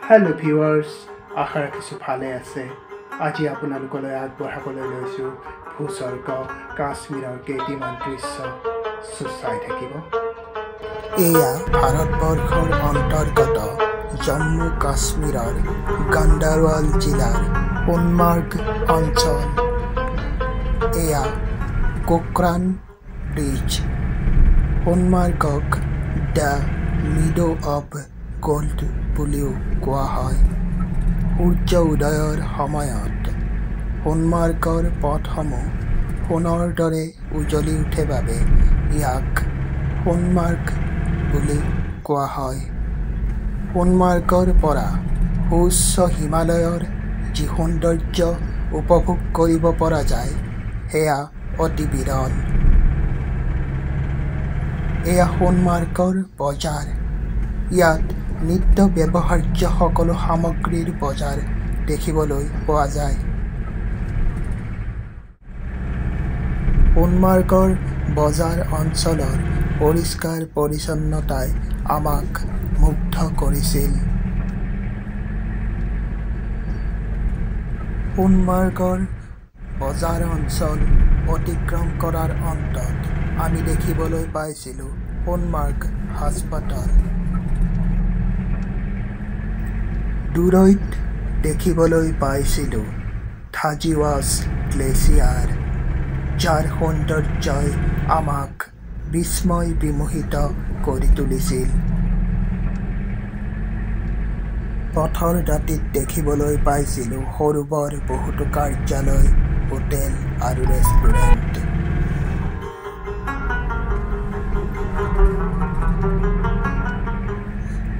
Hello viewers আশা ৰাখিছো ভালে আছে আজি আপোনালোকলৈ আগবঢ়াবলৈ লৈছো ভূস্বৰ্গ কাশ্মীৰৰ কেইটিমান দৃশ্য সুচাই থাকিব এয়া ভাৰতবৰ্ষৰ অন্তৰ্গত জম্মু কাশ্মীৰৰ গাণ্ডাৰৱাল জিলাৰ সোণমাৰ্গ অঞ্চল এয়া কোকৰান ব্ৰিজ সোণমাৰ্গক দ্য মিডো অফ গোল্ড বুলিও কোৱা হয় সূৰ্য উদয়ৰ সময়ত সোণমাৰ্গৰ পথসমূহ সোণৰ দৰে উজ্বলি উঠে বাবে ইয়াক সোণমাৰ্গ বুলি কোৱা হয় সোণমাৰ্গৰ পৰা উচ্চ হিমালয়ৰ যি সৌন্দৰ্য উপভোগ কৰিব পৰা যায় সেয়া অতি বিৰল এয়া সোণমাৰ্গৰ বজাৰ ইয়াত নিত্য ব্যৱহাৰ্য সকলো সামগ্ৰীৰ বজাৰ দেখিবলৈ পোৱা যায় সোণমাৰ্গৰ বজাৰ অঞ্চলৰ পৰিষ্কাৰ পৰিচ্ছন্নতাই আমাক মুগ্ধ কৰিছিল সোণমাৰ্গৰ বজাৰ অঞ্চল অতিক্ৰম কৰাৰ অন্তত আমি দেখিবলৈ পাইছিলোঁ সোণমাৰ্গ হাস্পতাল দূৰৈত দেখিবলৈ পাইছিলোঁ থাজিৱাছ গ্লেচিয়াৰ যাৰ সৌন্দৰ্যই আমাক বিস্ময় বিমোহিত কৰি তুলিছিল পথৰ দাঁতিত দেখিবলৈ পাইছিলোঁ সৰু বৰ বহুতো কাৰ্যালয় হোটেল আৰু ৰেষ্টুৰেণ্ট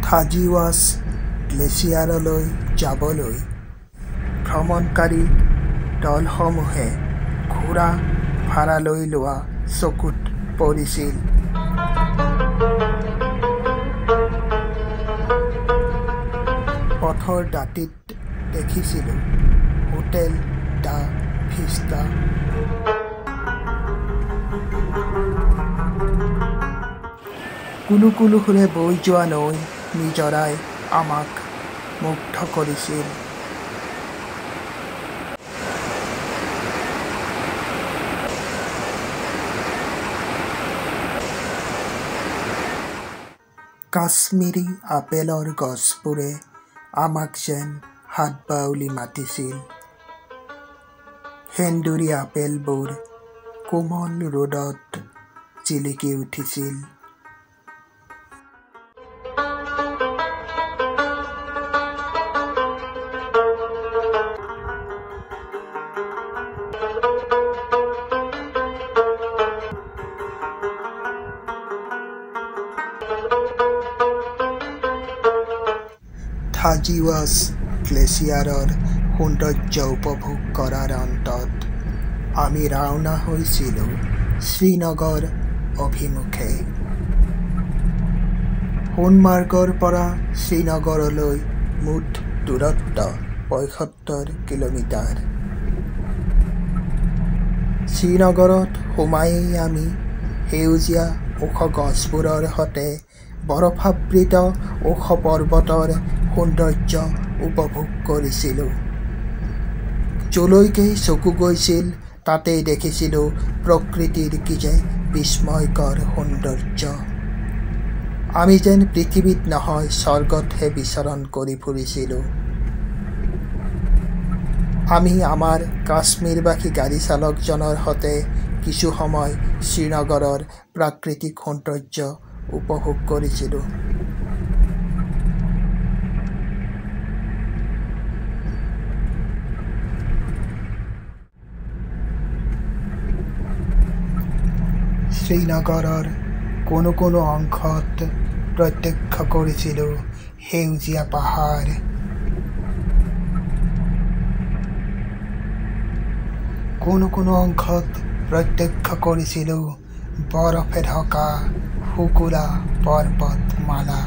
থাজিৱাছ গ্লেচিয়াৰলৈ যাবলৈ ভ্ৰমণকাৰী দলসমূহে ঘোঁৰা ভাড়ালৈ লোৱা চকুত পৰিছিল পথৰ দাঁতিত দেখিছিলোঁ হোটেল দ্য ভিষ্টা কুলু কুলু সুৰে বৈ যোৱা নৈ নিজৰাই আমাক মুগ্ধ কৰিছিল কাশ্মীৰী আপেলৰ গছবোৰে আমাক যেন হাত বাউলি মাতিছিল সেন্দুৰী আপেলবোৰ কোমল ৰ'দত জিলিকি উঠিছিল থাজিৱাছ গ্লেচিয়াৰৰ সৌন্দৰ্য উপভোগ কৰাৰ অন্তত আমি ৰাওনা হৈছিলোঁ শ্ৰীনগৰ অভিমুখে সোণমাৰ্গৰ পৰা শ্ৰীনগৰলৈ মুঠ দূৰত্ব ৭৫ কিলোমিটাৰ শ্ৰীনগৰত সোমায়েই আমি সেউজীয়া ওখ গছবোৰৰ সৈতে বৰফাবৃত ওখ পৰ্বতৰ সৌন্দৰ্য উপভোগ কৰিছিলোঁ যলৈকে চকু গৈছিল তাতেই দেখিছিলোঁ প্ৰকৃতিৰ কি যে বিস্ময়কৰ সৌন্দৰ্য আমি যেন পৃথিৱীত নহয় স্বৰ্গতহে বিচৰণ কৰি ফুৰিছিলোঁ আমি আমাৰ কাশ্মীৰবাসী গাড়ী চালকজনৰ সৈতে কিছু সময় শ্ৰীনগৰৰ প্ৰাকৃতিক সৌন্দৰ্য উপভোগ কৰিছিলোঁ শ্ৰীনগৰৰ কোনো কোনো অংশত প্ৰত্যক্ষ কৰিছিলোঁ সেউজীয়া পাহাৰ কোনো কোনো অংশত প্ৰত্যক্ষ কৰিছিলোঁ বৰফে ঢকা শুকুৰা পৰ্বতমালা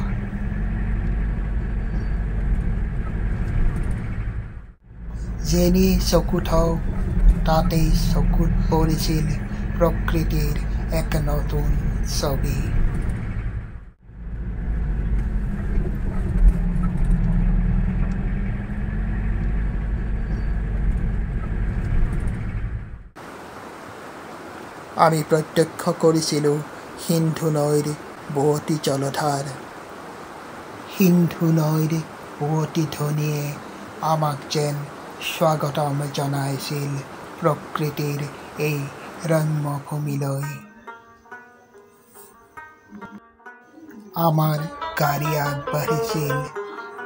যেনি চকু থওঁ তাতেই চকুত পৰিছিল প্ৰকৃতিৰ এক নতুন ছবি আমি প্ৰত্যক্ষ কৰিছিলোঁ সিন্ধু নৈৰ বুৱতী জলধাৰ। সিন্ধু নৈৰ বুৱতী ধ্বনিয়ে আমাক যেন স্বাগতম জনাইছিল প্ৰকৃতিৰ এই ৰম্যভূমিলৈ। আমাৰ গাড়ী আগবাঢ়িছিল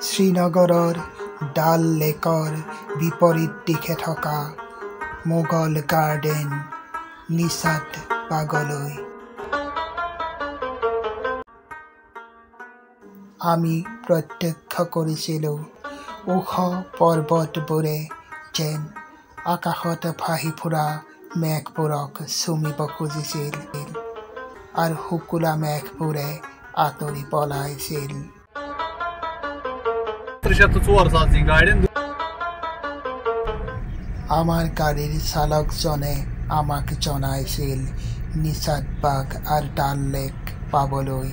শ্ৰীনগৰৰ ডাল লেকৰ বিপৰীত দিশে থকা মোগল গাৰ্ডেন নিষাদ বাগলৈ। আমি প্ৰত্যক্ষ কৰিছিলোঁ ওখ পৰ্বতবোৰে যেন আকাশত ভাহি ফুৰা মেঘবোৰক চুমিব খুজিছিল আৰু শুকুলা মেঘবোৰে আঁতৰি পলাইছিল। আমাৰ গাড়ীৰ চালকজনে আমাক জনাইছিল নিষাদবাগ আৰু ডাল লেক পাবলৈ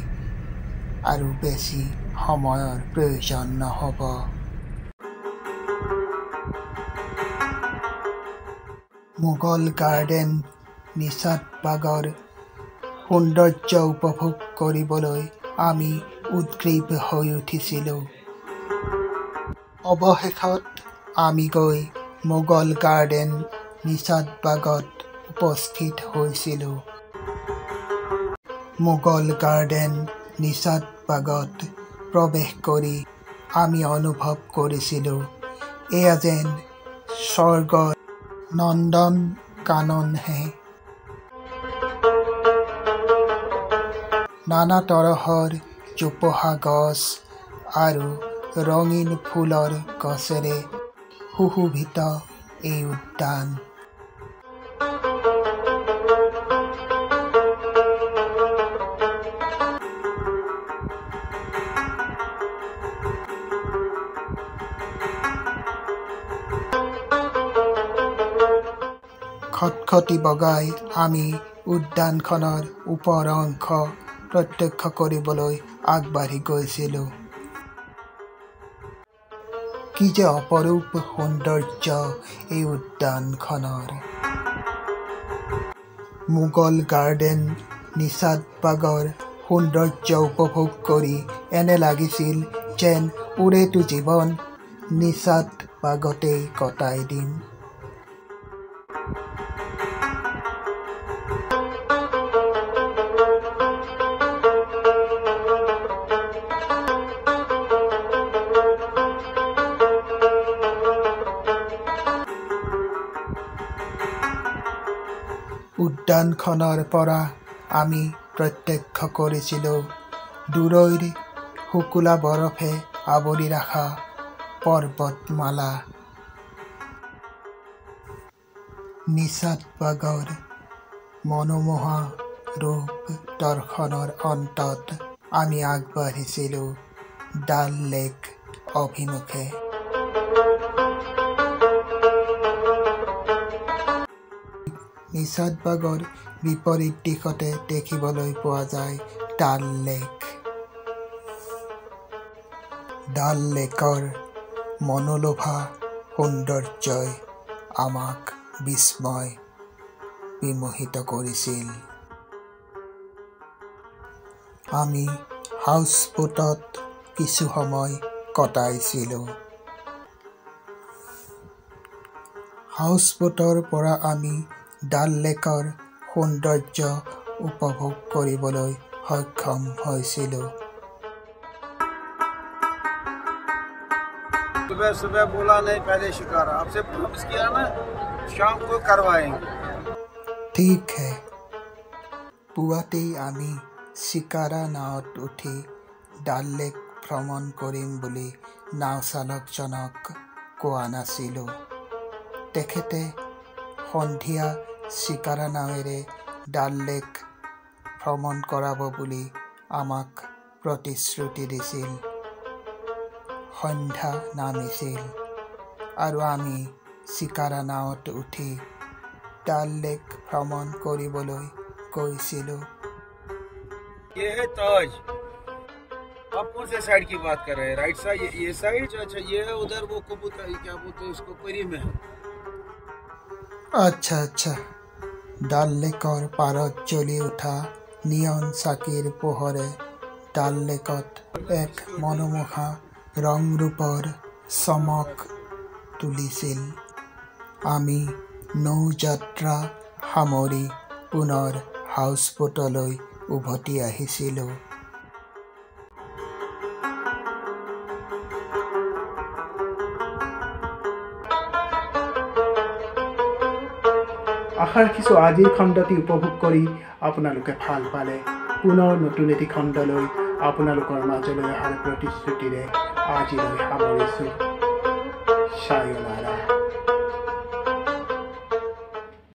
আৰু বেছি সময়ৰ প্ৰয়োজন নহ'ব। মোগল গাৰ্ডেন নিষাদবাগৰ সৌন্দৰ্য উপভোগ কৰিবলৈ আমি উদ্গ্ৰীৱ হৈ উঠিছিলোঁ। অৱশেষত আমি গৈ মোগল গাৰ্ডেন নিষাদবাগত উপস্থিত হৈছিলোঁ। মোগল গাৰ্ডেন নিষাদবাগত প্ৰৱেশ কৰি আমি অনুভৱ কৰিছিলোঁ এয়া যেন স্বৰ্গৰ নন্দন কাননহে। নানা তৰহৰ জোপোহা গছ আৰু ৰঙীন ফুলৰ গছেৰে সুশোভিত এই উদ্যান। খটখটি বগাই আমি উদ্যানখনৰ ওপৰ অংশ প্ৰত্যক্ষ কৰিবলৈ আগবাঢ়ি গৈছিলোঁ। কি যে অপৰূপ সৌন্দৰ্য এই উদ্যানখনৰ। মোগল গাৰ্ডেন নিষাদবাগৰ সৌন্দৰ্য উপভোগ কৰি এনে লাগিছিল যেন ওৰেটো জীৱন নিষাদবাগতেই কটাই দিম। উদ্যানখনৰ পৰা আমি প্ৰত্যক্ষ কৰিছিলোঁ দূৰৈৰ শুকুলা বৰফে আৱৰি ৰখা পৰ্বতমালা। নিষাদবাগৰ মনোমোহা ৰূপ দৰ্শনৰ অন্তত আমি আগবাঢ়িছিলোঁ ডাল লেক অভিমুখে। নিষাদবাগৰ বিপৰীত দিশতে দেখিবলৈ পোৱা যায় ডাল লেক। ডাল লেকৰ মনোলোভা সৌন্দৰ্যই আমাক বিস্ময় বিমোহিত কৰিছিল। আমি হাউচবোটত কিছু সময় কটাইছিলোঁ। হাউচবোটৰ পৰা আমি ডাল লেকৰ সৌন্দৰ্য উপভোগ কৰিবলৈ সক্ষম হৈছিলোঁ। सुबह सुबह बोला नहीं पहले शिकार आपसे प्रॉमिस किया ना शाम को करवाएंगे। ঠিক है। পুৱাতেই আমি চিকাৰা নাৱত উঠি ডাল লেক ভ্ৰমণ কৰিম বুলি নাও চালকজনক কোৱা নাছিলোঁ। তেখেতে সন্ধিয়া চিকাৰা নাৱেৰে ডাল লেক ভ্ৰমণ কৰাব বুলি আমাক প্ৰতিশ্ৰুতি দিছিল। সন্ধ্যা নামিছিল আৰু আমি চিকাৰা নাৱত উঠি ডাল লেক ভ্ৰমণ কৰিবলৈ গৈছিলোঁ। ये है ताज। आप कौन से साइड की बात कर रहे हैं? राइट साइड ये साइड। अच्छा ये है उधर वो कबूतर क्या बोलते हैं उसको परी महल। अच्छा ডাল লেকৰ পাৰত জ্বলি উঠা নিয়ন চাকিৰ পোহৰে ডাল লেকত এক মনোমোহা ৰং ৰূপৰ চমক তুলিছিল। আমি নৌযাত্ৰা সামৰি পুনৰ হাউচবোটলৈ উভতি আহিছিলোঁ। আশা ৰাখিছোঁ আজিৰ খণ্ডটি উপভোগ কৰি আপোনালোকে ভাল পালে। পুনৰ নতুন এটি খণ্ডলৈ আপোনালোকৰ মাজলৈ অহাৰ প্ৰতিশ্ৰুতিৰে আজিলৈ সামৰিছোঁ। সায়নাৰা।